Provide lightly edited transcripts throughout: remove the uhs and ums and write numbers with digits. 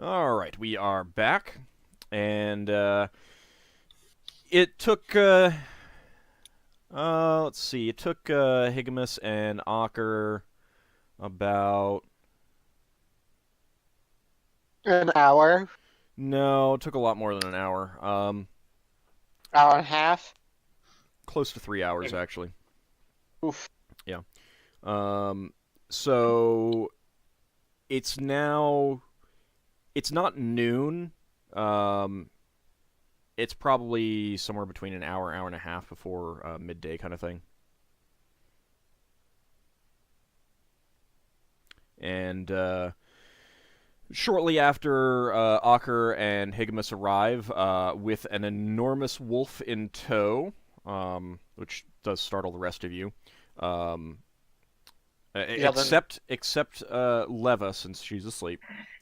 All right, we are back, and it took. Let's see. It took Higgimus and Ockar about. An hour. No, it took a lot more than an hour. Hour and a half. Close to 3 hours actually. Oof. Yeah. So it's now. It's not noon. It's probably somewhere between an hour and a half before midday kind of thing. And shortly after Ockar and Higgimus arrive with an enormous wolf in tow, which does startle the rest of you. Except Leva, since she's asleep.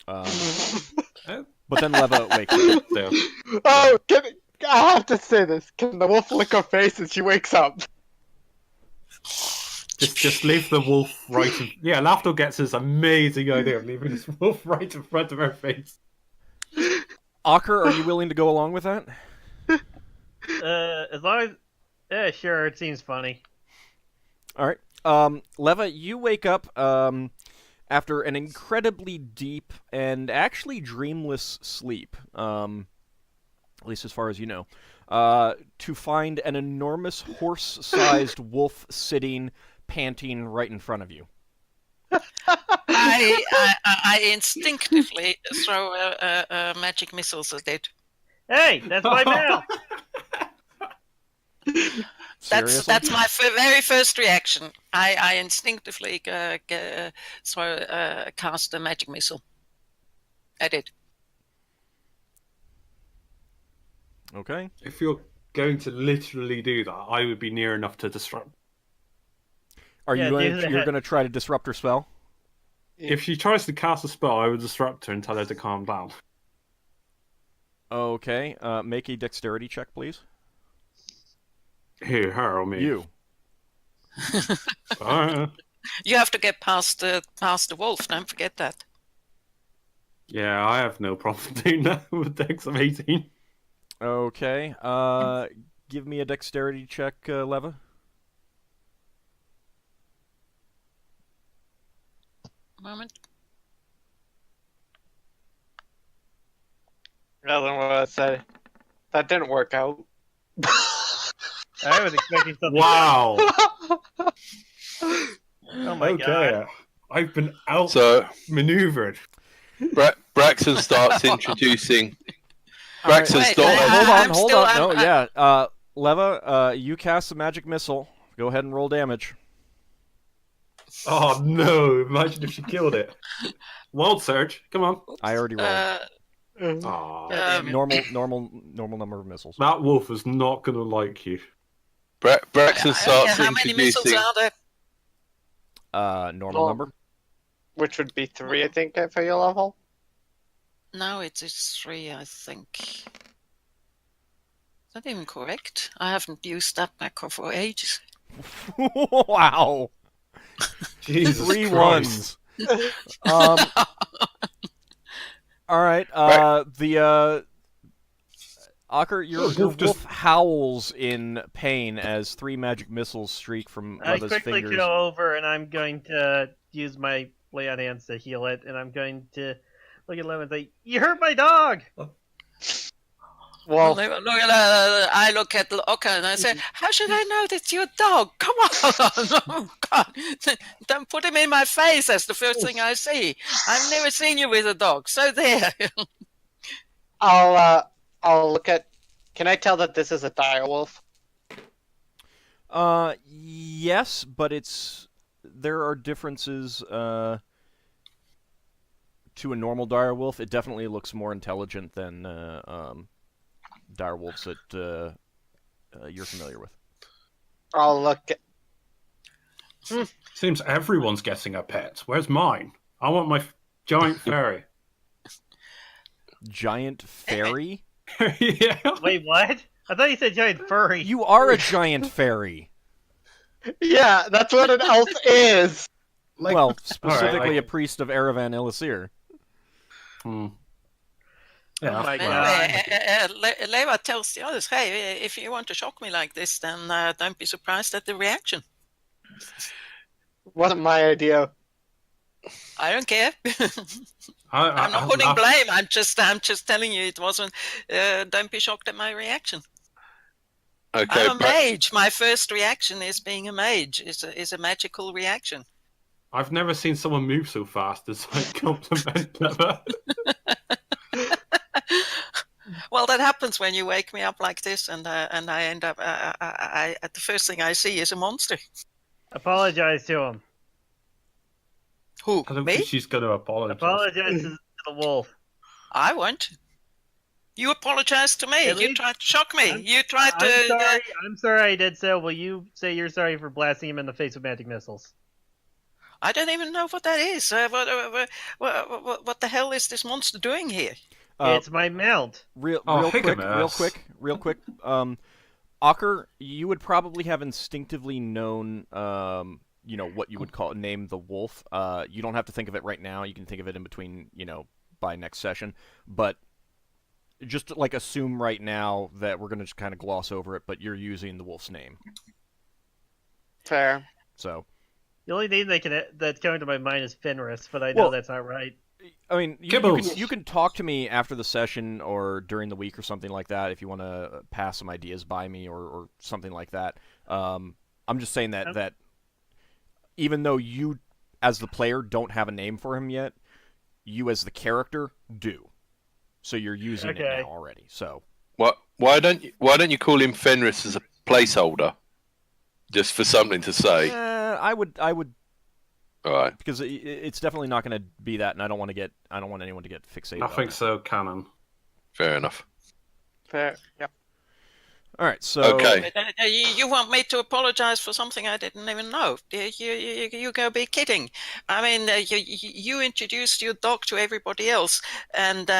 But then Leva wakes up. So. Oh, I have to say this. Can the wolf lick her face and she wakes up? Just leave the wolf right in... Yeah, Lafdul gets this amazing idea of leaving this wolf right in front of her face. Ockar, are you willing to go along with that? As long as... Yeah, sure, it seems funny. Alright. Leva, you wake up after an incredibly deep and actually dreamless sleep, at least as far as you know, to find an enormous horse-sized wolf sitting, panting right in front of you. I instinctively throw magic missiles at it. Hey, that's my mail! That's my very first reaction. I instinctively cast a magic missile at it. Okay. If you're going to literally do that, I would be near enough to disrupt. Are you you're going to try to disrupt her spell? If she tries to cast a spell, I would disrupt her and tell her to calm down. Okay. Make a dexterity check, please. Who, her or me? You. You have to get past the wolf. Don't forget that. Yeah, I have no problem doing that with dex of 18. Okay. Give me a dexterity check, Leva. Moment. Rather than what I said. That didn't work out. I was expecting something. Wow. Oh my god. I've been maneuvered. Braxon starts introducing. Braxon Wait, starts. Hold on. No, yeah. Leva, you cast a magic missile. Go ahead and roll damage. Oh no! Imagine if she killed it. Wild surge. Come on. I already rolled. Normal number of missiles. That wolf is not going to like you. Braxon starts how many missiles introducing. are there? Normal number. Which would be 3, I think, for your level. No, it's 3, I think. Is that even correct? I haven't used that macro for ages. Wow. Jesus 3 Christ. ones. All right. The Ockar, your wolf howls in pain as 3 magic missiles streak from Leva's fingers. I quickly go over and I'm going to use my lay on hands to heal it, and I'm going to look at Leva and say, "You hurt my dog." Well, I look at Ockar and I say, "How should I know that's your dog? Come on, oh, God. Don't put him in my face. That's the first thing I see. I've never seen you with a dog, so there." I'll look at. Can I tell that this is a dire wolf? Yes, but there are differences to a normal dire wolf. It definitely looks more intelligent than dire wolves that you're familiar with. I'll look at... Seems everyone's getting a pet. Where's mine? I want my giant fairy. Giant fairy? Yeah. Wait, what? I thought you said giant furry. You are a giant fairy. Yeah, that's what an elf is. Well, specifically a priest of Erevan Ilisir. Yeah, Oh my well, god. Leva tells the others, hey, if you want to shock me like this, then don't be surprised at the reaction. Wasn't my idea. I don't care. I'm not putting blame. I'm just telling you it wasn't. Don't be shocked at my reaction. Okay, I'm a mage. My first reaction is being a mage. Is a magical reaction. I've never seen someone move so fast as I compliment Clever. Well, that happens when you wake me up like this, and I end up. The first thing I see is a monster. Apologize to him. Who? I don't Me? think she's going to apologize. Apologize to the wolf. I won't. You apologize to me. At You least- tried to shock me. You tried to. I'm sorry I did so. Will you say you're sorry for blasting him in the face with magic missiles? I don't even know what that is. What the hell is this monster doing here? It's my mount. Real Higgimus. quick. Ockar, you would probably have instinctively known, what you would name the wolf. You don't have to think of it right now. You can think of it in between, by next session. But just like assume right now that we're gonna just kind of gloss over it, but you're using the wolf's name. Fair. So. The only name that's coming to my mind is Fenris, but I know that's not right. I mean, you can talk to me after the session or during the week or something like that if you want to pass some ideas by me or something like that. I'm just saying that even though you, as the player, don't have a name for him yet, you as the character do. So you're using it now already. So why don't you call him Fenris as a placeholder, just for something to say? I would. All right. Because it's definitely not going to be that, and I don't want anyone to get fixated. I think so, canon. Fair enough. Fair. Yep. All right. So. Okay. You want me to apologize for something I didn't even know? You go be kidding. I mean, you introduced your dog to everybody else, and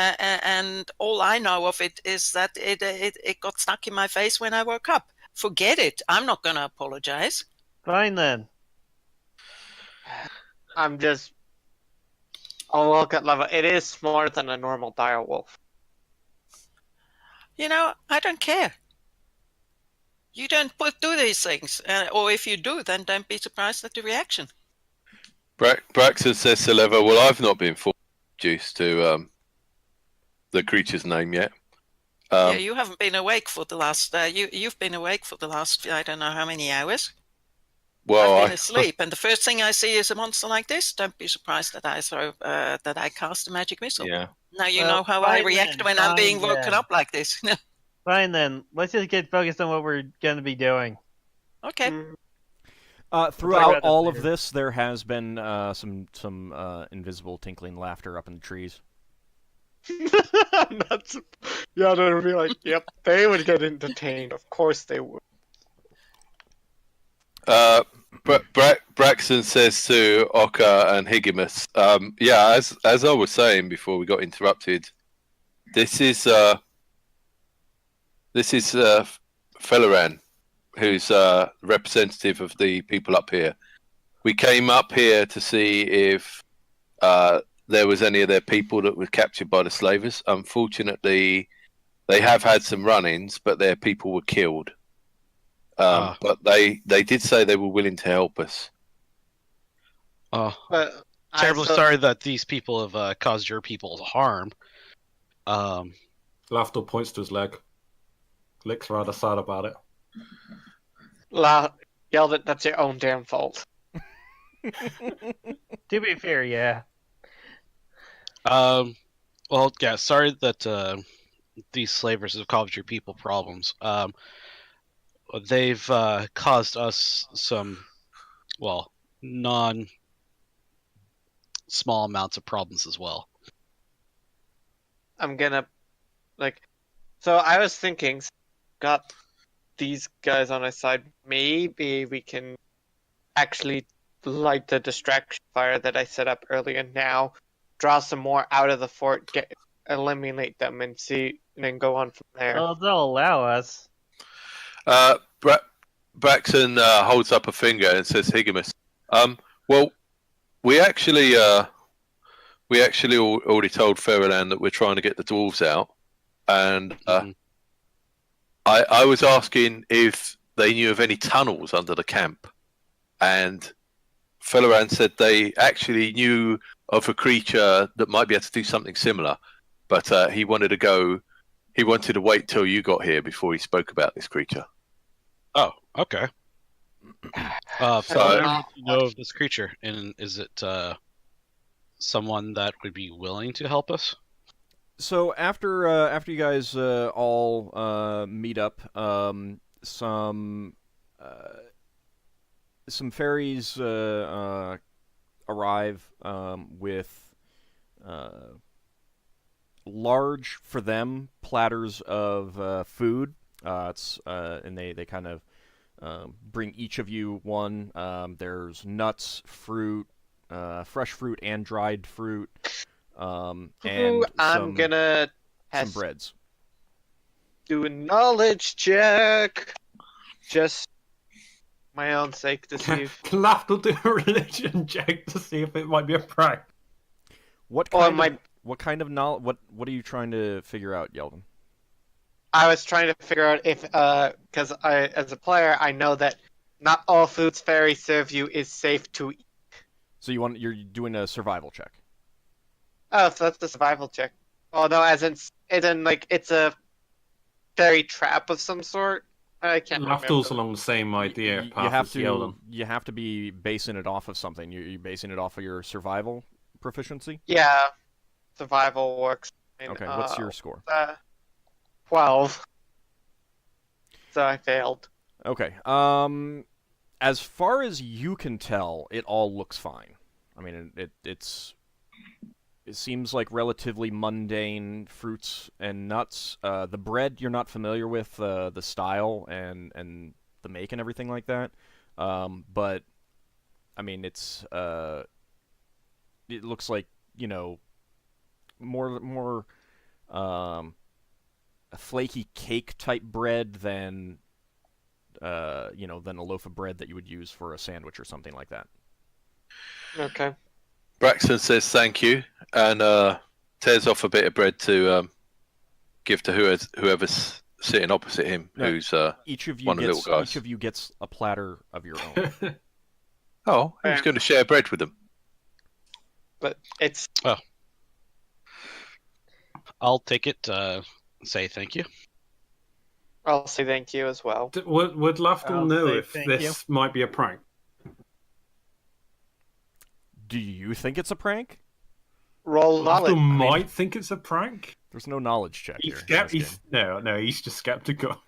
all I know of it is that it got stuck in my face when I woke up. Forget it. I'm not going to apologize. Fine then. I'll look at level. It is smaller than a normal dire wolf. I don't care. You don't do these things, or if you do, then don't be surprised at the reaction. Braxon says to Lever, well, I've not been introduced to the creature's name yet. Yeah, you haven't been awake for the last. You've been awake for the last. I don't know how many hours. Well, I've been asleep, and the first thing I see is a monster like this. Don't be surprised that I cast a magic missile. Yeah. Now you know how I react when I'm being woken up like this. Fine then. Let's just get focused on what we're going to be doing. Okay. Throughout all of this, there has been some invisible tinkling laughter up in the trees. Yeah, they would be like, yep, they would get entertained. Of course they would. Braxon says to Ockar and Higgimus, yeah, as I was saying before we got interrupted, this is Felleran, who's representative of the people up here. We came up here to see if there was any of their people that were captured by the slavers. Unfortunately, they have had some run-ins, but their people were killed. But they did say they were willing to help us. But Terribly sorry that these people have caused your people harm. Lafdul points to his leg. Lick's rather sad about it. Yelled that's your own damn fault. To be fair, yeah. Well, yeah, sorry that these slavers have caused your people problems. They've caused us some, non-small amounts of problems as well. I'm gonna, so I was thinking, got these guys on our side, maybe we can actually light the distraction fire that I set up earlier now, draw some more out of the fort, eliminate them, and then go on from there. Well, they'll allow us. Braxon holds up a finger and says, Higgimus, well, we actually we actually already told Ferroland that we're trying to get the dwarves out, and I was asking if they knew of any tunnels under the camp, and Ferroland said they actually knew of a creature that might be able to do something similar, but he wanted to wait till you got here before he spoke about this creature. Oh, okay. So- How do you know of this creature, and is it someone that would be willing to help us? So after you guys all meet up, some fairies arrive with large, for them, platters of food. And they kind of bring each of you one. There's nuts, fruit, fresh fruit and dried fruit, and I'm gonna some breads. do a knowledge check. Just my own sake to see if... Can Lafdul do a religion check to see if it might be a prank? What kind of knowledge? What are you trying to figure out, Yeldan? I was trying to figure out if, because as a player, I know that not all foods fairies serve you is safe to eat. So you're doing a survival check. Oh, so that's the survival check. Oh no, as in like it's a fairy trap of some sort. I can't remember. Lafdul's along the same idea. You have to be basing it off of something. You're basing it off of your survival proficiency. Yeah, survival works. Okay, what's your score? 12. So I failed. Okay. As far as you can tell, it all looks fine. I mean, it seems like relatively mundane fruits and nuts. The bread you're not familiar with, the style and the make and everything like that. But I mean, it looks like, you know, more a flaky cake type bread than than a loaf of bread that you would use for a sandwich or something like that. Okay. Braxon says thank you and tears off a bit of bread to give to whoever's sitting opposite him, who's each of you one of the little guys. Each of you gets a platter of your own. Oh, he was going to share bread with them. But it's... Oh. I'll take it, say thank you. I'll say thank you as well. Would Lafdul I'll know say if thank this might be a prank? Do you think it's a prank? Roll knowledge. Lafdul might think it's a prank. There's no knowledge check He's here. in this game. No, he's just skeptical.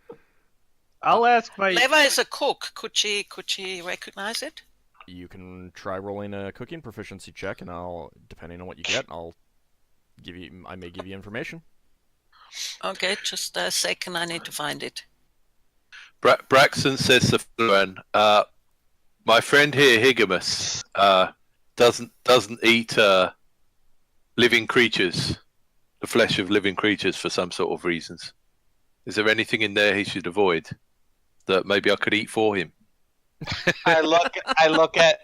I'll ask my. Leva is a cook. Could she recognize it? You can try rolling a cooking proficiency check, and depending on what you get, I may give you information. Okay, just a second. I need to find it. Braxon says to Floran, my friend here, Higgimus, doesn't eat living creatures, the flesh of living creatures for some sort of reasons. Is there anything in there he should avoid that maybe I could eat for him? I look at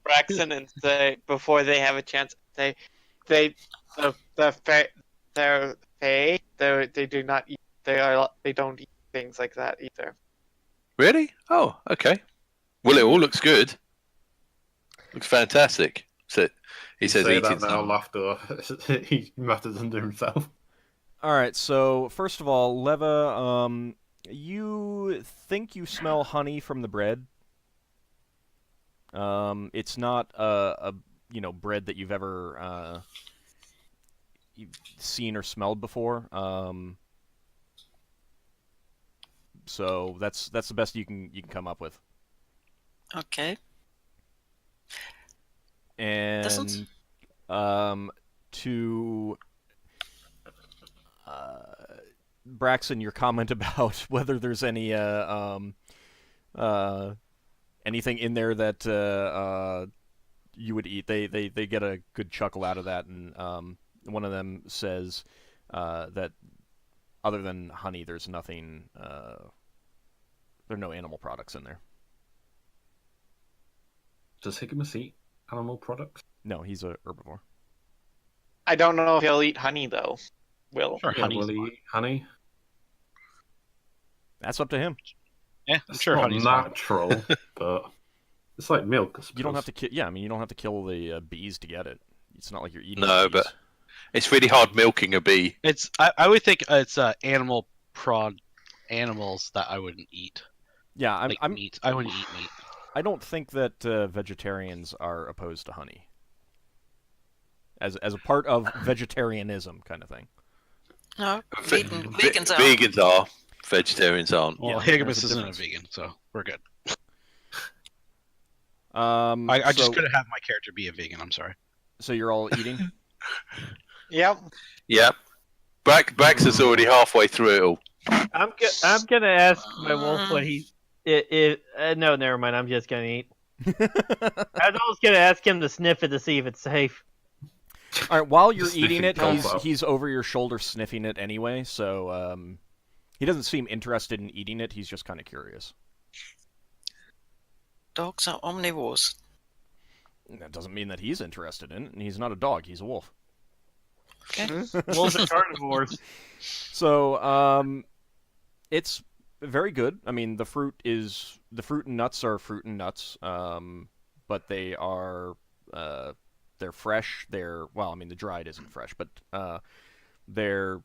Braxon and say, before they have a chance, they do not eat. They don't eat things like that either. Really? Oh, okay. Well, it all looks good. Looks fantastic. So he says Say eating that now, stuff. Lafdul. He mutters under himself. All right. So first of all, Leva, you think you smell honey from the bread. It's not a bread that you've ever seen or smelled before. So that's the best you can come up with. Okay. And Doesn't- to Braxon, your comment about whether there's any anything in there that you would eat, they get a good chuckle out of that, and one of them says that other than honey, there's nothing. There are no animal products in there. Does Higgimus eat animal products? No, he's a herbivore. I don't know if he'll eat honey though. Will. Sure, Yeah, honey's will he fine. eat honey? That's up to him. Yeah, I'm It's sure not honey's fine. natural, but it's like milk, I suppose. You don't have to kill. Yeah, I mean, you don't have to kill the bees to get it. It's not like you're eating. No, the bees. but it's really hard milking a bee. It's I would think it's animal prod animals that I wouldn't eat. Yeah, Like meat. I wouldn't eat meat. I don't think that vegetarians are opposed to honey. As a part of vegetarianism, kind of thing. No, Ve- vegans are. Vegans are. Vegetarians aren't. Well, Yeah, Higgimus there's a isn't a difference. vegan, so we're good. So, I just couldn't have my character be a vegan. I'm sorry. So you're all eating. Yep. Yeah. Braxon's already halfway through it all. I'm gonna ask my wolf what he. No, never mind. I'm just gonna eat. I was gonna ask him to sniff it to see if it's safe. All right, while you're Just eating it, sniffing he's combo. he's over your shoulder sniffing it anyway. So he doesn't seem interested in eating it. He's just kind of curious. Dogs are omnivores. That doesn't mean that he's interested in it. And he's not a dog. He's a wolf. Okay. Wolves are carnivores. So it's very good. I mean, the fruit and nuts are fruit and nuts. But they are they're fresh. Well, I mean, the dried isn't fresh, but they're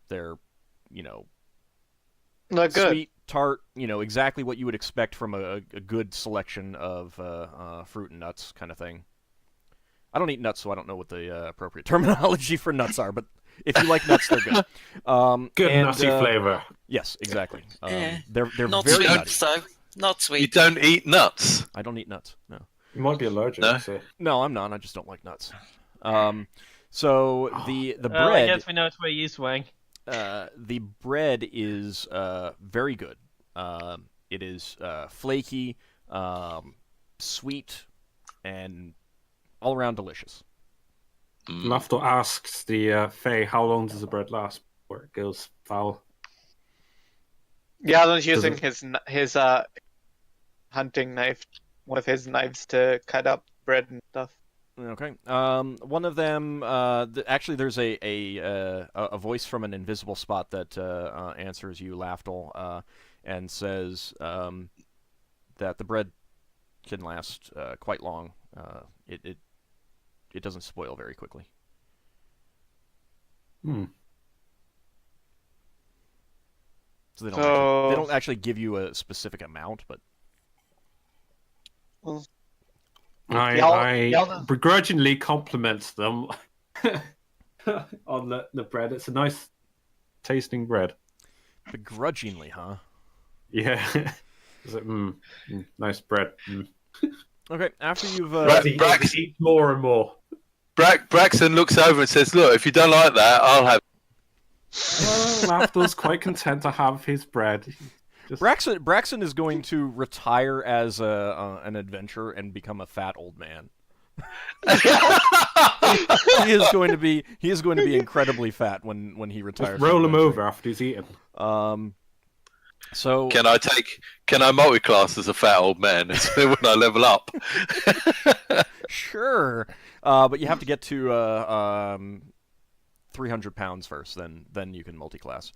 Look good. sweet, tart. Exactly what you would expect from a good selection of fruit and nuts kind of thing. I don't eat nuts, so I don't know what the appropriate terminology for nuts are. But if you like nuts, they're good. Good and, nutty flavor. Yes, exactly. Yeah. They're Not very sweet, nutty. so not You sweet. don't eat nuts. I don't eat nuts. No. You might be allergic. No? So. No, I'm not. I just don't like nuts. So the I bread, guess we know which way you swing. the bread is very good. It is flaky, sweet, and all around delicious. Lafdul asks the Fae, how long does the bread last before it goes foul? Yeldan's Does using it- his hunting knife, one of his knives to cut up bread and stuff. Okay. One of them. Actually, there's a voice from an invisible spot that answers you, Lafdul, and says that the bread can last quite long. It doesn't spoil very quickly. Hmm. So they So- don't actually give you a specific amount, but I Yeldan- begrudgingly compliment them on the bread. It's a nice tasting bread. begrudgingly, huh? Yeah. It's like, nice bread. Okay. After you've Right. He eats more and more. Braxon looks over and says, "Look, if you don't like that, I'll have." Lafdul's quite content to have his bread. Just... Braxon is going to retire as an adventurer and become a fat old man. He is going to be incredibly fat when he retires. Just roll from him adventuring. over after he's eaten. Can I multi-class as a fat old man when I level up? Sure, but you have to get to 300 pounds first. Then you can multi-class.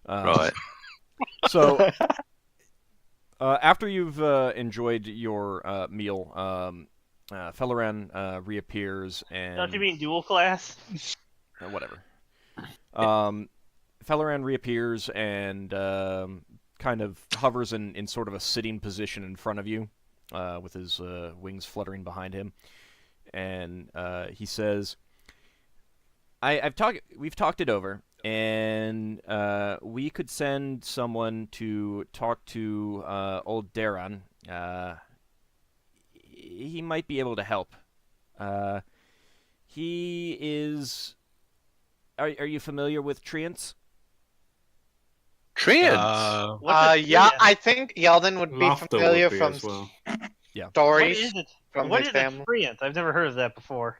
Right. So after you've enjoyed your meal, Felloran reappears and Don't you mean dual class? whatever. Felloran reappears and kind of hovers in sort of a sitting position in front of you, with his wings fluttering behind him, and he says, We've talked it over, and we could send someone to talk to AuldDragon. He might be able to help. He is. Are you familiar with treants? Treants. What's a Yeah, treant? I think Yeldan would be Lafdul familiar would be from as well. What stories is it? from What his is family. a treant? I've never heard of that before.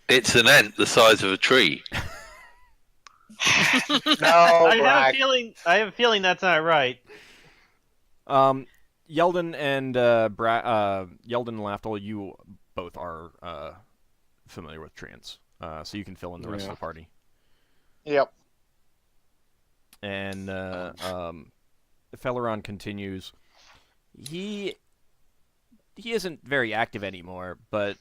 It's an ant the size of a tree. No, I Brax. have a feeling that's not right. Yeldan and Yeldan and Lafdul, you both are familiar with treants. so you can fill in the rest of the party. Yep. And Felleron continues. He isn't very active anymore, but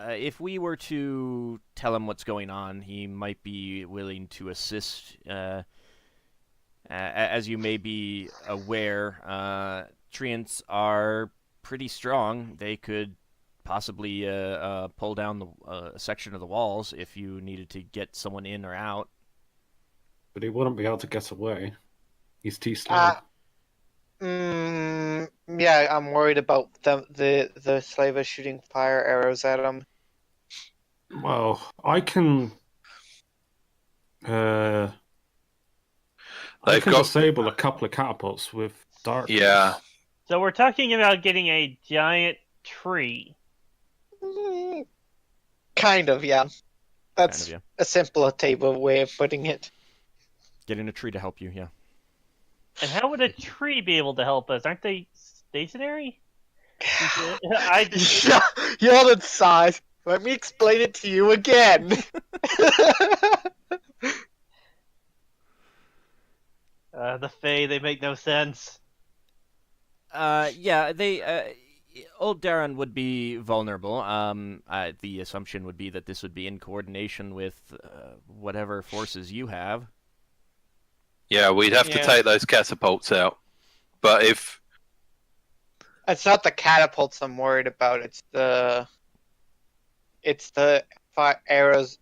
if we were to tell him what's going on, he might be willing to assist. As you may be aware, treants are pretty strong. They could possibly pull down a section of the walls if you needed to get someone in or out. But he wouldn't be able to get away. He's too slow. Yeah, I'm worried about the slavers shooting fire arrows at him. Well, I can. I can disable a couple of catapults with darkness. Yeah. So we're talking about getting a giant tree. Kind of, yeah. That's Kind of, a simpler table way of putting it. Getting a tree to help you, yeah. And how would a tree be able to help us? Aren't they stationary? Yeldan sighs. Let me explain it to you again. The Fae, they make no sense. Yeah, they. AuldDragon would be vulnerable. The assumption would be that this would be in coordination with whatever forces you have. Yeah, we'd have to take those catapults out. But if... It's not the catapults I'm worried about. It's the fire arrows.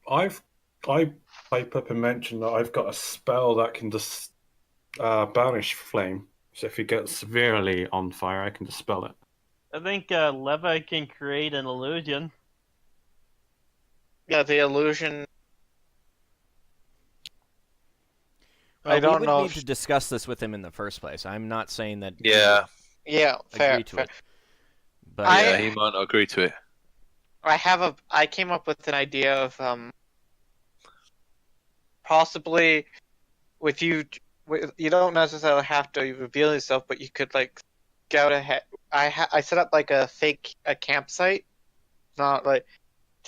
I pipe up and mention that I've got a spell that can just banish flame. So if you get severely on fire, I can dispel it. I think Leva can create an illusion. Yeah, the illusion. I don't know. We would need to discuss this with him in the first place. I'm not saying that. Yeah, fair. Agree to it. But yeah, he might not agree to it. I came up with an idea of possibly with you. You don't necessarily have to reveal yourself, but you could like scout ahead. I set up like a campsite, not like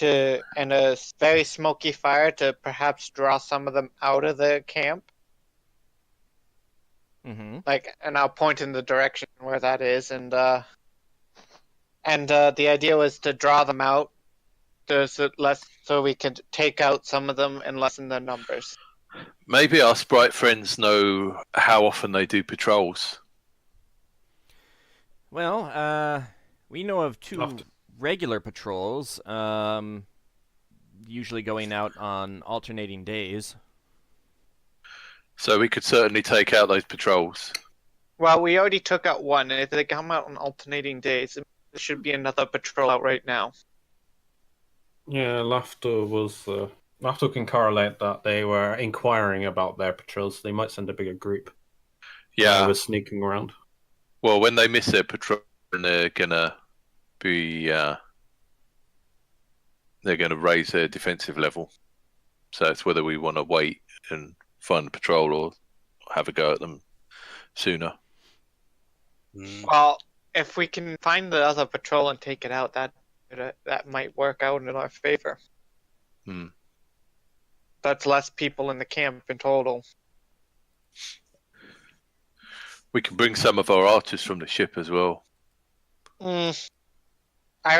and a very smoky fire to perhaps draw some of them out of the camp. Mm-hmm. And I'll point in the direction where that is, and the idea was to draw them out, so we could take out some of them and lessen their numbers. Maybe our sprite friends know how often they do patrols. Well, we know of two regular patrols, usually going out on alternating days. So we could certainly take out those patrols. Well, we already took out one, and if they come out on alternating days, there should be another patrol out right now. Yeah, Lafdul can correlate that they were inquiring about their patrols. So they might send a bigger group. Yeah, they were sneaking around. Well, when they miss their patrol, they're gonna be they're gonna raise their defensive level. So it's whether we want to wait and find a patrol or have a go at them sooner. Well, if we can find the other patrol and take it out, that might work out in our favor. That's less people in the camp in total. We can bring some of our archers from the ship as well. I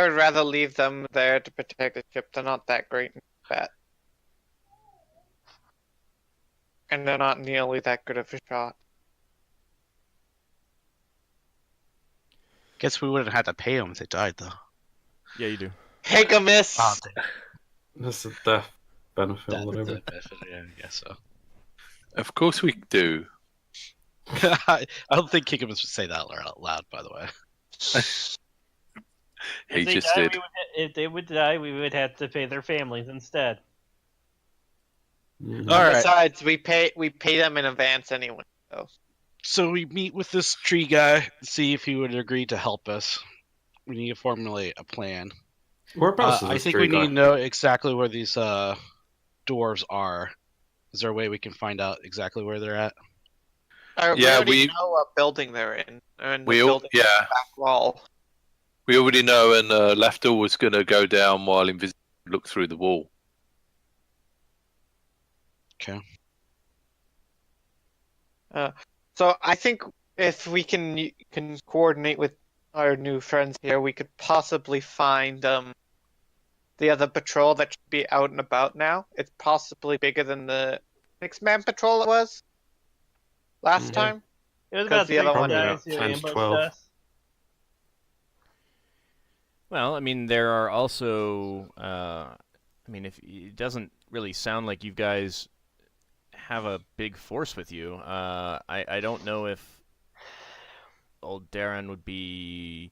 would rather leave them there to protect the ship. They're not that great in combat. And they're not nearly that good of a shot. Guess we wouldn't have to pay them if they died, though. Yeah, you do. Higgimus! That's a death benefit or whatever. Yeah, I guess so. Of course we do. I don't think Higgimus would say that out loud, by the way. He just did. If they would die, we would have to pay their families instead. Mm-hmm. All right. Besides, we pay them in advance anyway. So we meet with this tree guy, see if he would agree to help us. We need to formulate a plan. Whereabouts is I this think tree we guy? need to know exactly where these dwarves are. Is there a way we can find out exactly where they're at? We already know what building they're in. They're in the building on the back wall. We already know, and Lafdul was going to go down while invisible look through the wall. So I think if we can coordinate with our new friends here, we could possibly find the other patrol that should be out and about now. It's possibly bigger than the 6-man patrol it was last time. It was 'Cause about the 3 other one- guys who 10 to ambushed 12. us. Well, I mean, there are also. I mean, if it doesn't really sound like you guys have a big force with you. I don't know if AuldDragon would be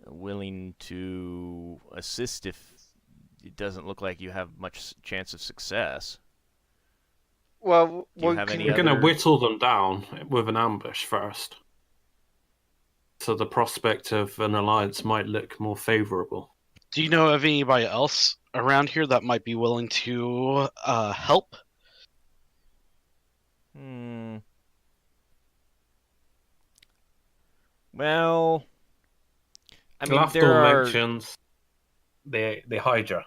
willing to assist if it doesn't look like you have much chance of success. Well, Do you we have can- any We're going to other- whittle them down with an ambush first. So the prospect of an alliance might look more favourable. Do you know of anybody else around here that might be willing to help? Well, I mean, Lafdul there are. mentions the Hydra.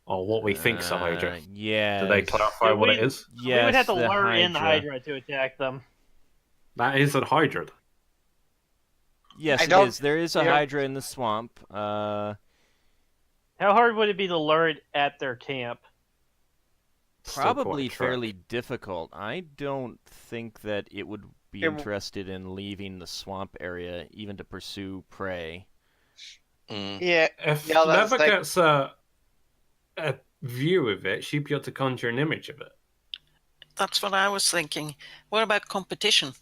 Or what we think's a Hydra. Yeah. Do they clarify what it is? Yes, we would have to the lure in the Hydra. Hydra to attack them. That is a Hydra. Yes, I it don't- is. There is a yeah. Hydra in the swamp. How hard would it be to lure it at their camp? Still Probably quite a trek. fairly difficult. I don't think that it would be It w- interested in leaving the swamp area even to pursue prey. Yeah, If Yeah, that's Leva like- gets a view of it, she'd be able to conjure an image of it. That's what I was thinking. What about competition?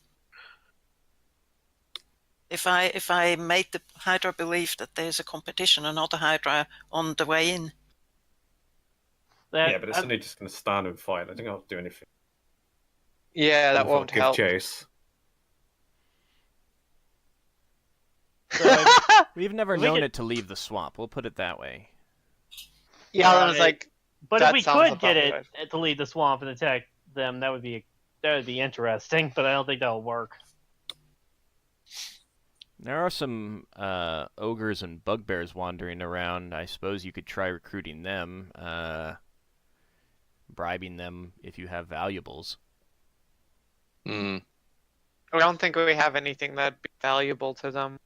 If I made the Hydra believe that there's a competition, another Hydra on the way in. Yeah, but it's only just going to stand and fight. I think I'll do anything. yeah, that Won't won't give help. chase. We've never We known could- it to leave the swamp. We'll put it that way. Yeah, I was Right. like, But that if we sounds could get about it to leave the swamp and attack them, that would be interesting. But I don't think that'll work. There are some ogres and bugbears wandering around. I suppose you could try recruiting them, bribing them if you have valuables. Mm. I don't think we have anything that'd be valuable to them.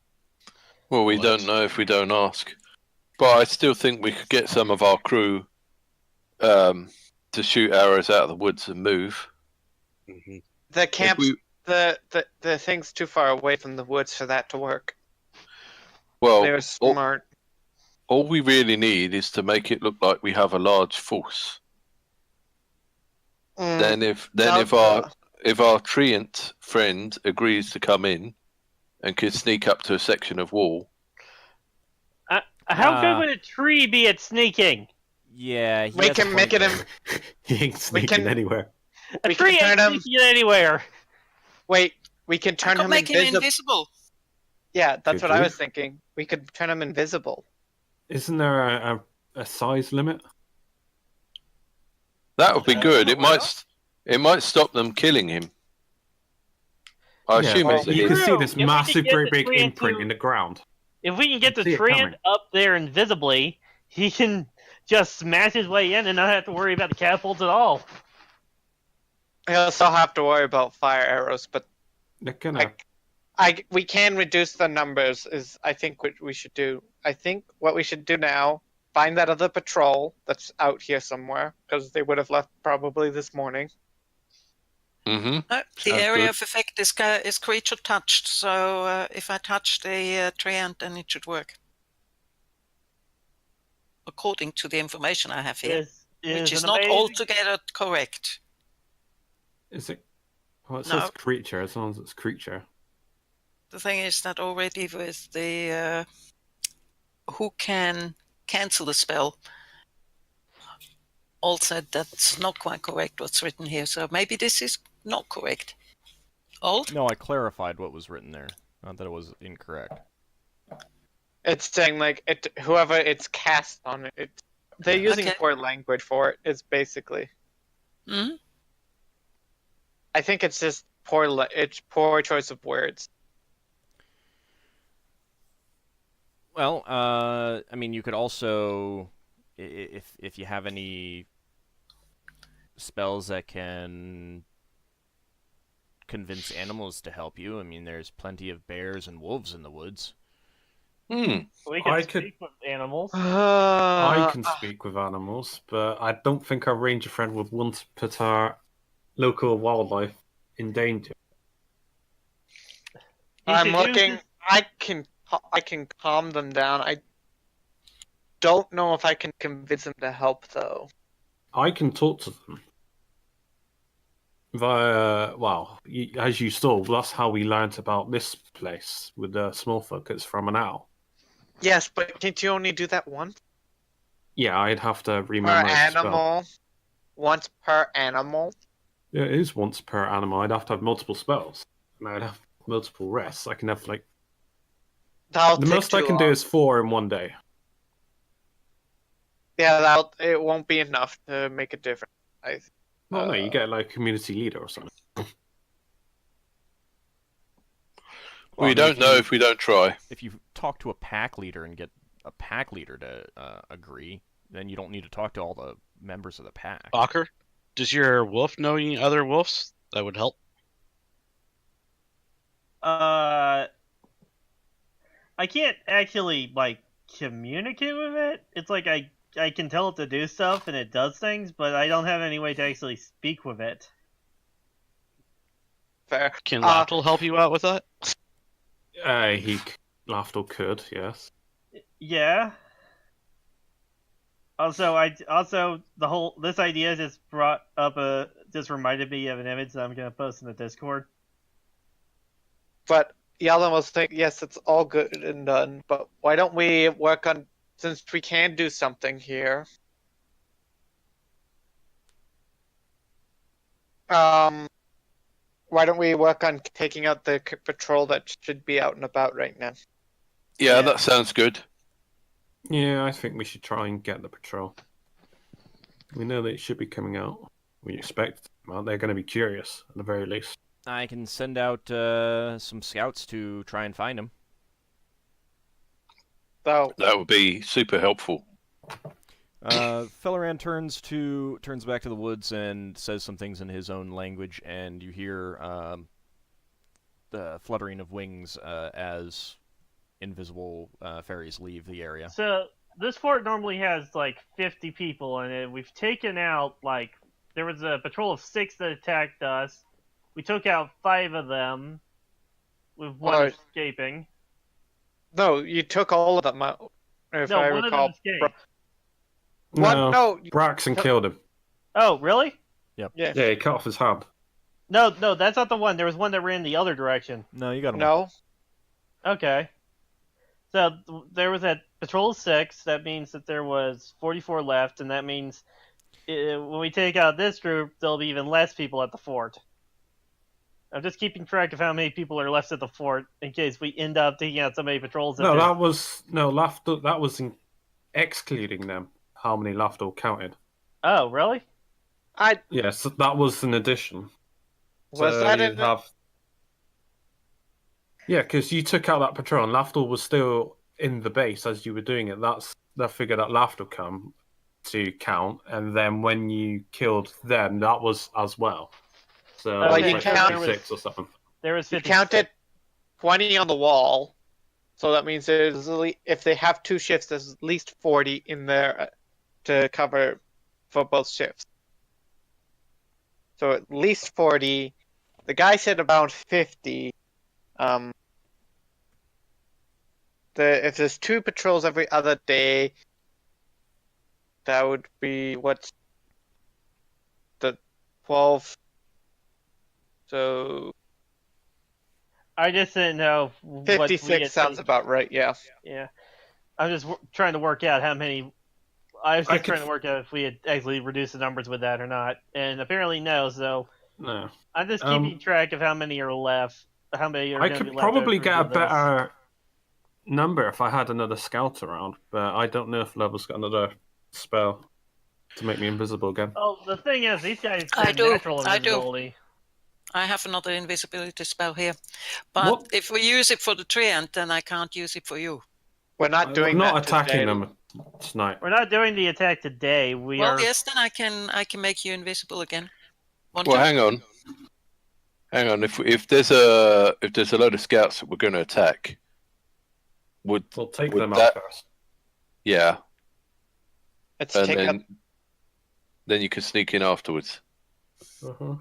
Well, we What? don't know if we don't ask. But I still think we could get some of our crew to shoot arrows out of the woods and move. Mhm. The If camps, we- the thing's too far away from the woods for that to work. well, They're smart. all we really need is to make it look like we have a large force. Mm, Then if no, our treant friend agrees to come in and could sneak up to a section of wall, How good would a tree be at sneaking? Yeah, he we has a can make point it there. He ain't sneaking can- anywhere. A We can tree ain't turn him- sneaking anywhere. Wait, we can I turn could him make him invisible. invisible. Yeah, that's Could what I you? was thinking. We could turn him invisible. Isn't there a size limit? that would be good. It well. might stop them killing him. I assume well, it's a you hit. can see True. this If we massive, could get great the big tree imprint into- in the ground. If we can get the See it treant coming. up there invisibly, he can just smash his way in and not have to worry about the catapults at all. He'll still have to worry about fire arrows, but They're gonna. we can reduce the numbers. Is I think what we should do. I think what we should do now: find that other patrol that's out here somewhere, because they would have left probably this morning. Mm-hmm. The Sounds area good. of effect is creature touched, so if I touch the treant, then it should work. According to the information I have here, which is an not amazing- altogether correct. Is it? Well, it No. says creature as long as it's creature. The thing is that already with the who can cancel the spell, all said that's not quite correct what's written here. So maybe this is not correct. Old? No, I clarified what was written there. Not that it was incorrect. It's saying like whoever it's cast on it. They're using Okay. poor language for it. It's basically. Hmm? I think it's just poor. It's poor choice of words. Well, I mean, you could also, if you have any spells that can convince animals to help you. I mean, there's plenty of bears and wolves in the woods. Hmm. We I can could- speak with animals. I can speak with animals, but I don't think our ranger friend would want to put our local wildlife in danger. He I'm should use looking. his- I can calm them down. I don't know if I can convince them to help though. I can talk to them via, well, as you saw, that's how we learnt about this place with the small folk. It's from an owl. Yes, but can't you only do that once Yeah, I'd have to per remember the spell. animal? Once per animal. Yeah, it is once per animal. I'd have to have multiple spells, and I'd have multiple rests. I can have like That'll the take most I too can do long. is 4 in one day. Yeah, it won't be enough to make a difference. Well, no, you get like a community leader or something. We don't know if we don't try. If you talk to a pack leader and get a pack leader to agree, then you don't need to talk to all the members of the pack. Ockar, does your wolf know any other wolves that would help? I can't actually like communicate with it. It's like I can tell it to do stuff and it does things, but I don't have any way to actually speak with it. Fair. Can Lafdul help you out with that? Lafdul could, yes. Yeah. Also, this idea just brought up just reminded me of an image that I'm gonna post in the Discord. But Yeldan was thinking, yes, it's all good and done, but why don't we work on, since we can do something here? Why don't we work on taking out the patrol that should be out and about right now? Yeah, that sounds good. Yeah, I think we should try and get the patrol. We know that it should be coming out. We expect them out. They're going to be curious, at the very least. I can send out some scouts to try and find him. So, That would be super helpful. Felleran turns back to the woods and says some things in his own language, and you hear the fluttering of wings as invisible fairies leave the area. So this fort normally has like 50 people in it. We've taken out there was a patrol of 6 that attacked us. We took out 5 of them, with one Alright. escaping. no, you took all of them out, if No, I one recall. of them escaped. No, Braxon killed him. Oh, really? yeah. Yeah, he cut off his hand. No, that's not the one. There was one that ran the other direction. No, you got him. No, Okay. So there was a patrol of 6. That means that there was 44 left, and that means when we take out this group, there'll be even less people at the fort. I'm just keeping track of how many people are left at the fort in case we end up taking out so many patrols. No, that was Lafdul. That was excluding them. How many Lafdul counted? Oh, really? Yes, that was an addition. was So that you'd in? have... Yeah, because you took out that patrol, and Lafdul was still in the base as you were doing it. That's the figure that Lafdul come to count, and then when you killed them, that was as well. So Well, it was you like count- 56 or something. There was You 50. counted 20 on the wall, so that means there's if they have 2 shifts, there's at least 40 in there to cover for both shifts. So at least 40. The guy said about 50. If there's 2 patrols every other day, that would be what's the 12. So I just didn't know what we 56 had sounds about right. Yeah. Yeah. I'm just trying to work out how many. I was I just could- trying to work out if we had actually reduced the numbers with that or not, and apparently no. So No. I'm just keeping track of how many are left. How many are I going to be could left probably after get a we do this. better number if I had another scout around, but I don't know if Level's got another spell to make me invisible again. Oh, the thing is, these guys I have do, natural I do. invisibility. I have another invisibility spell here. But What? if we use it for the treant, then I can't use it for you. We're not doing I'm not that attacking today. them tonight. We're not doing the attack today. We Well, are. yes, then I can make you invisible again. Want Well, to? hang on. Hang on. If there's a load of scouts that we're going to attack, would We'll take Would them that- out first. yeah, Let's and take up. then you can sneak in afterwards. Uh-huh.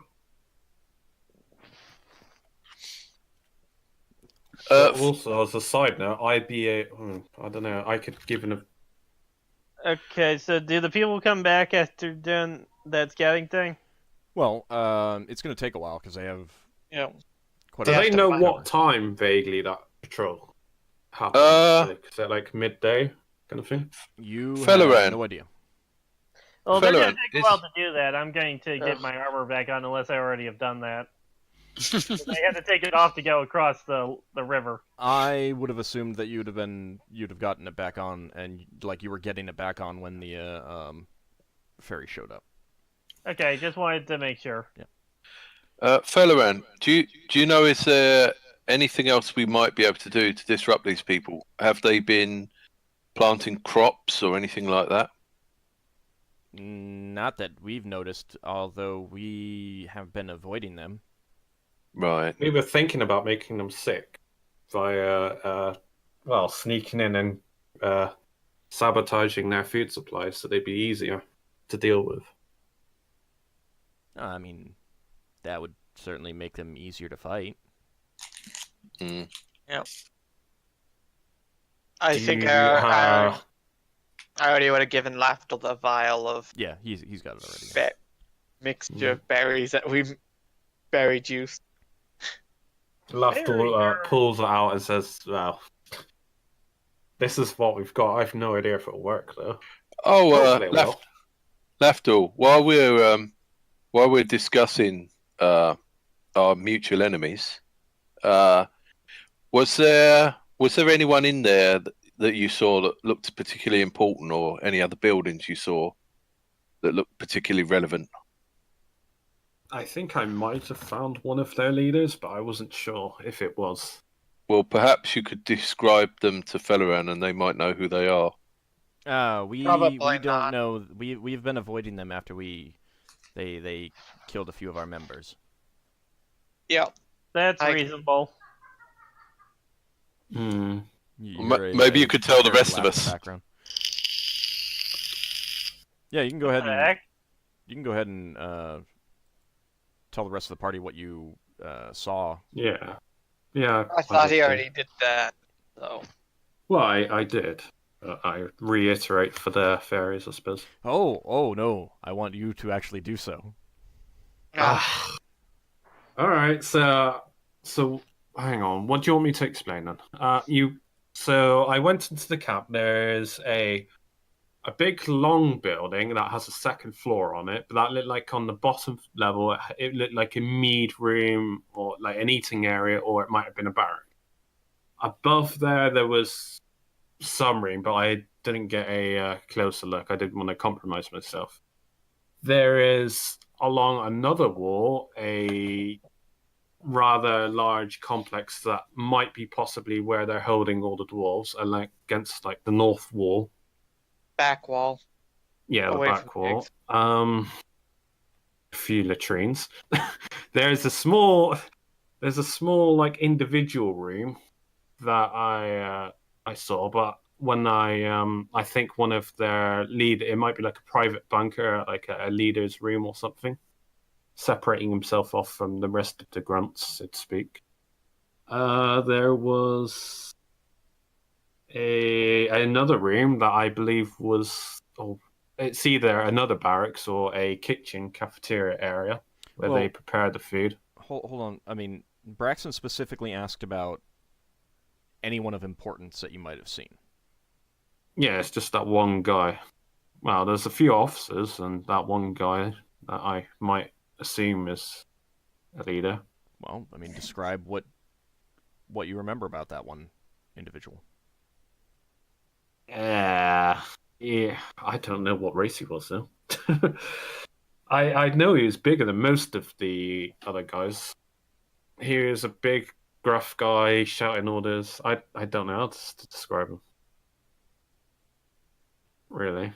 Also, as a side note, I don't know. I could give an. Okay, so do the people come back after doing that scouting thing? Well, it's going to take a while because they have Yeah. quite Do a have they to know find what time vaguely that patrol happens? Is it like midday kind of thing? You Felloran. have no idea. Well, they're going Fella, to take a is- while to do that. I'm going to get Ugh. my armor back on unless I already have done that. I had to take it off to go across the river. I would have assumed that you'd have gotten it back on, and like you were getting it back on when the ferry showed up. Okay, just wanted to make sure. Felloran, do you know, is there anything else we might be able to do to disrupt these people? Have they been planting crops or anything like that? Not that we've noticed, although we have been avoiding them. Right. We were thinking about making them sick via, sneaking in and sabotaging their food supplies so they'd be easier to deal with. I mean, that would certainly make them easier to fight. Mm. I Do think you I already would have given Lafdul the vial of Yeah, he's got it already. mixture of berries that we berry juice. Lafdul pulls it out and says, "Well, this is what we've got. I've no idea if it'll work though. Oh, Hopefully it will." Lafdul, while we're discussing our mutual enemies, was there anyone in there that you saw that looked particularly important, or any other buildings you saw that looked particularly relevant? I think I might have found one of their leaders, but I wasn't sure if it was. Well, perhaps you could describe them to Felloran, and they might know who they are. We Probably don't not. know. We've been avoiding them after they killed a few of our members. Yeah. That's I- reasonable. Hmm. Maybe you could tell the very rest of loud us. Background. Yeah, you can go ahead What the and heck? tell the rest of the party what you saw. Yeah. I thought he did. already did that. So Well, I did. I reiterate for the fairies, I suppose. Oh no! I want you to actually do so. All right. So hang on. What do you want me to explain then? So I went into the camp. There's a big long building that has a second floor on it, but that looked like on the bottom level it looked like a mead room or like an eating area, or it might have been a barrack. Above there was some room, but I didn't get a closer look. I didn't want to compromise myself. There is along another wall a rather large complex that might be possibly where they're holding all the dwarves, and like against like the north wall. back wall. Yeah, the Away from back the wall. pigs. A few latrines. There's a small like individual room that I saw, but when I think one of their it might be like a private bunker, like a leader's room or something, separating himself off from the rest of the grunts, so to speak. There was another room that I believe was, it's either another barracks or a kitchen cafeteria area where Well- they prepare the food. Hold on. I mean, Braxon specifically asked about anyone of importance that you might have seen. Yeah, it's just that one guy. Well, there's a few officers and that one guy that I might assume is a leader. Well, I mean, describe what you remember about that one individual. Yeah, I don't know what race he was though. I know he was bigger than most of the other guys. He was a big, gruff guy shouting orders. I don't know how to describe him. really.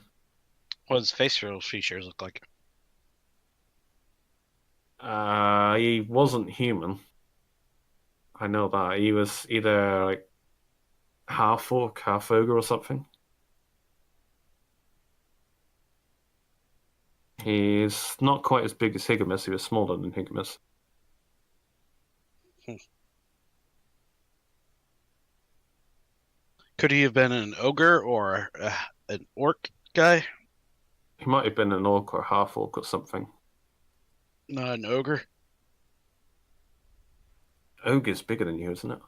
What does facial features look like? He wasn't human. I know that. He was either like half orc, half ogre or something. He's not quite as big as Higgimus. He was smaller than Higgimus. Could he have been an ogre or an orc guy? He might have been an orc or half orc or something. Not an ogre. Ogre's bigger than you, isn't it?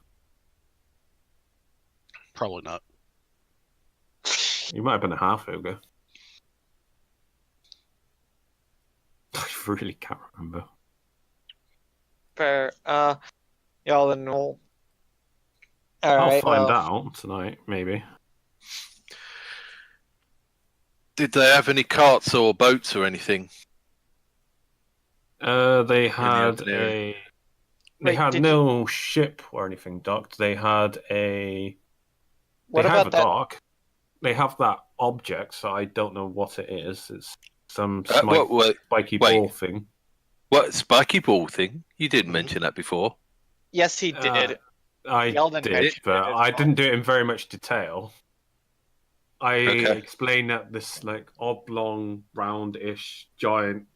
Probably not. You might have been a half ogre. I really can't remember. Fair. Y'all know. I'll find out tonight, maybe. Did they have any carts or boats or anything? They had engineering. They Wait, had did no ship or anything docked. They had a. What They have a about that? dock. They have that object, so I don't know what it is. It's some spiky wait. ball thing. What spiky ball thing? You didn't Mhm. mention that before. Yes, he did. I Yeldan did, mentioned but it as I well. didn't do it in very much detail. I Okay. explained that this like oblong, round-ish giant.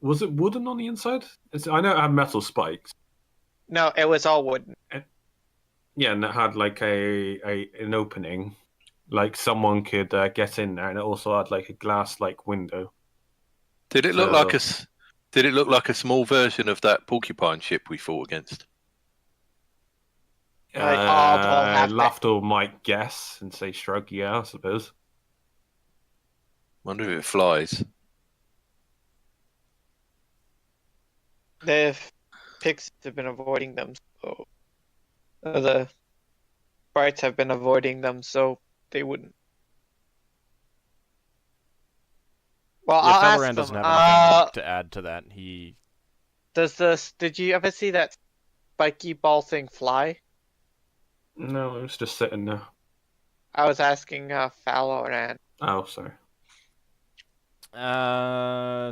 Was it wooden on the inside? I know it had metal spikes. No, it was all wooden. Yeah, and it had like an opening, like someone could get in there, and it also had like a glass-like window. Did it look like a small version of that porcupine ship we fought against? Like, all half Lafdul might guess and say shrug, yeah, I suppose. Wonder if it flies. The pigs have been avoiding them, so the sprites have been avoiding them, so they wouldn't. Well, Yeah, I'll Felloran ask doesn't them. have anything to add to that. Did you ever see that spiky ball thing fly? No, it was just sitting there. I was asking Felloran. Oh, sorry.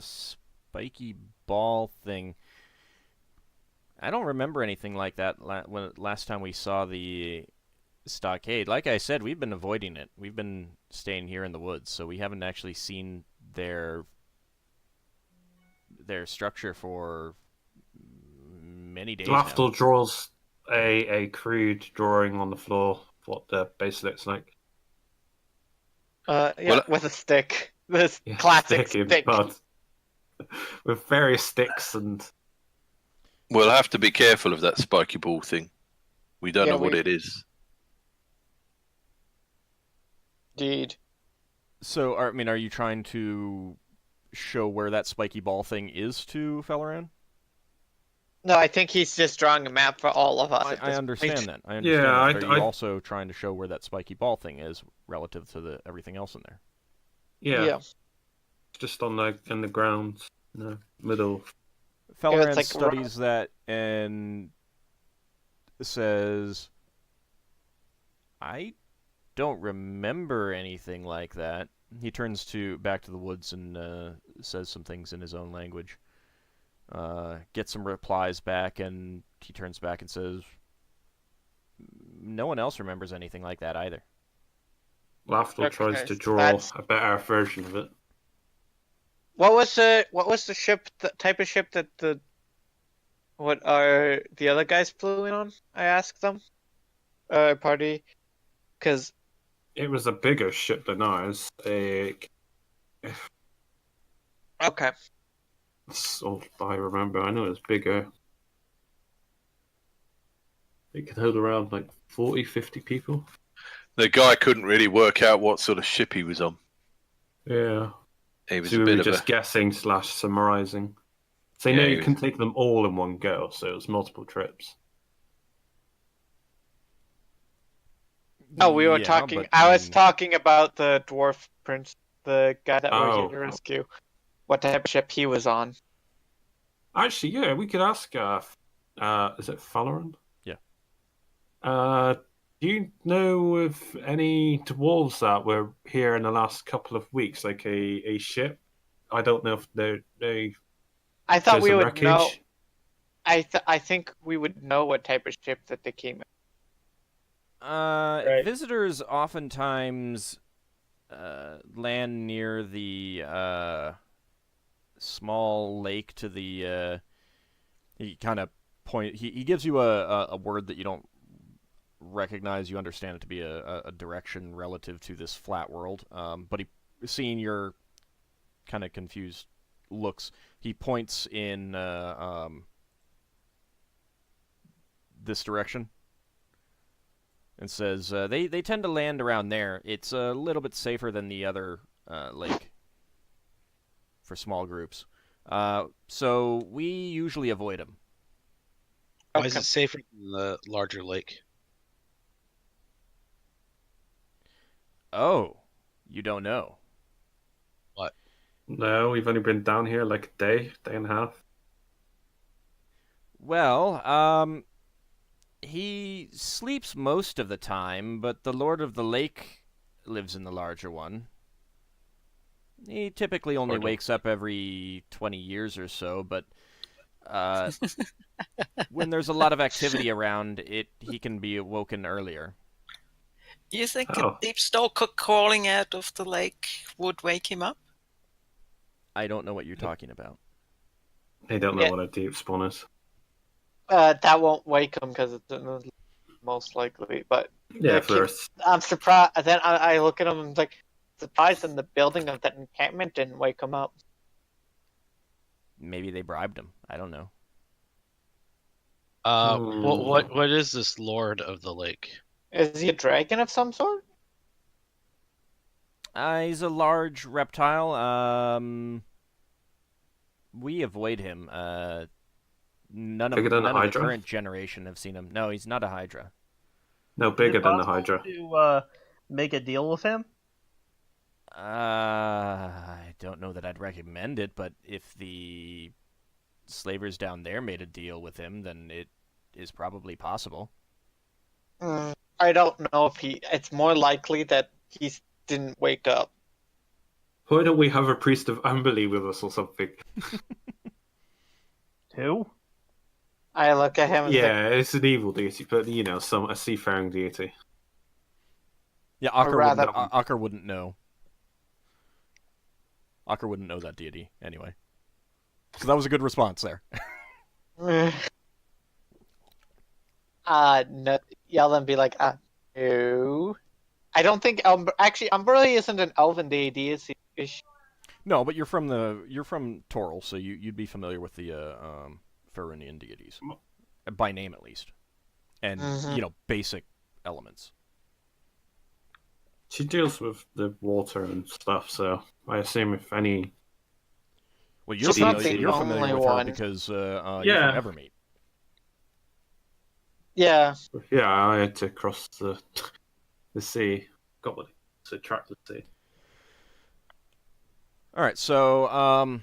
Spiky ball thing. I don't remember anything like that when last time we saw the stockade. Like I said, we've been avoiding it. We've been staying here in the woods, so we haven't actually seen their structure for many days now. Lafdul draws a crude drawing on the floor of what the base looks like. Yeah, Well, with a stick. This Yeah, classic stick in stick. mud. With various sticks and. We'll have to be careful of that spiky ball thing. We don't Yeah, know what it is. Indeed. So, are you trying to show where that spiky ball thing is to Felloran? No, I think he's just drawing a map for all of us. I understand that. I understand Yeah, that. But are you also trying to show where that spiky ball thing is relative to everything else in there? Yeah. Just on in the ground, in the middle. Felloran like studies that and says, I don't remember anything like that. He turns back to the woods and says some things in his own language. Gets some replies back, and he turns back and says, no one else remembers anything like that either. Lafdul Okay, tries to so draw that's- a better version of it. What was the ship? The type of ship that what are the other guys flew in on? I asked them. Party, because It was a bigger ship than ours. okay. That's all I remember. I know it was bigger. It could hold around like 40, 50 people. The guy couldn't really work out what sort of ship he was on. Yeah. He was So a we bit were of just a... guessing / summarizing. So Yeah, you can take them all in one go, so it was multiple trips. Oh, we were Yeah, talking. but, I was mean, talking about the dwarf prince, the guy that we're here Oh. to rescue. What type of ship he was on? Actually, yeah, we could ask. Is it Falaran? Yeah. Do you know of any dwarves that were here in the last couple of weeks, like a ship? I don't know if they I thought there's we a would wreckage. know. I think we would know what type of ship that they came in. Right. Visitors oftentimes land near the small lake to the. He kind of He gives you a word that you don't recognize. You understand it to be a direction relative to this flat world. But seeing your kind of confused looks, he points in this direction and says, they tend to land around there. It's a little bit safer than the other lake for small groups. So we usually avoid them. Why is it safer than the larger lake? Oh, you don't know. No, we've only been down here like a day and a half. Well, he sleeps most of the time, but the Lord of the Lake lives in the larger one. He typically only wakes up every 20 years or so, but when there's a lot of activity around, he can be awoken earlier. You think Oh. a deep stalker crawling out of the lake would wake him up? I don't know what you're talking about. They don't know Yeah. what a deep spawn is. That won't wake him because it's most likely. But Yeah, the first. I'm surprised. Then I look at him and I'm like, surprised in the building of that encampment didn't wake him up. Maybe they bribed him. I don't know. What is this Lord of the Lake? Is he a dragon of some sort? He's a large reptile. We avoid him. None of Bigger than a the hydra? current generation have seen him. No, he's not a hydra. No, Is bigger it than the possible Hydra. to make a deal with him? I don't know that I'd recommend it, but if the slavers down there made a deal with him, then it is probably possible. I don't know if it's more likely that he didn't wake up. Why don't we have a priest of Amberley with us or something? Who? I look at him and Yeah, it's an evil deity, but you know, a seafaring deity. Yeah, Or rather- Ockar wouldn't know. Ockar wouldn't know that deity anyway. So that was a good response there. no, Yeldan be like, no. I don't think actually Umberly isn't an elven deity, is she? No, but you're from Toril, so you'd be familiar with the Farunian deities by name at least, and basic elements. She deals with the water and stuff, so I assume if any. Well, She's not the familiar only with her one. because you're Yeah. from Evermeet. Yeah. Yeah, I had to cross the sea. Got what it's a track to the sea. All right, so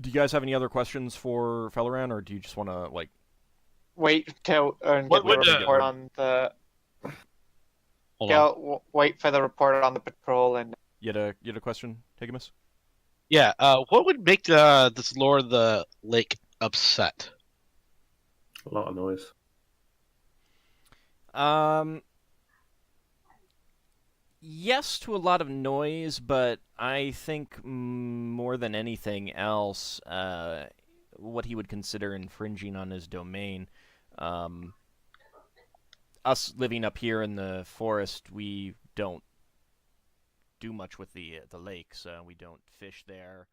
do you guys have any other questions for Felleran, or do you just want to Wait till get What the would, report on the. Hold on. Wait for the report on the patrol and. you had a question, Higgimus? Yeah. What would make this Lord of the Lake upset? A lot of noise. Yes to a lot of noise, but I think more than anything else, what he would consider infringing on his domain. Us living up here in the forest, we don't do much with the lakes. We don't fish there.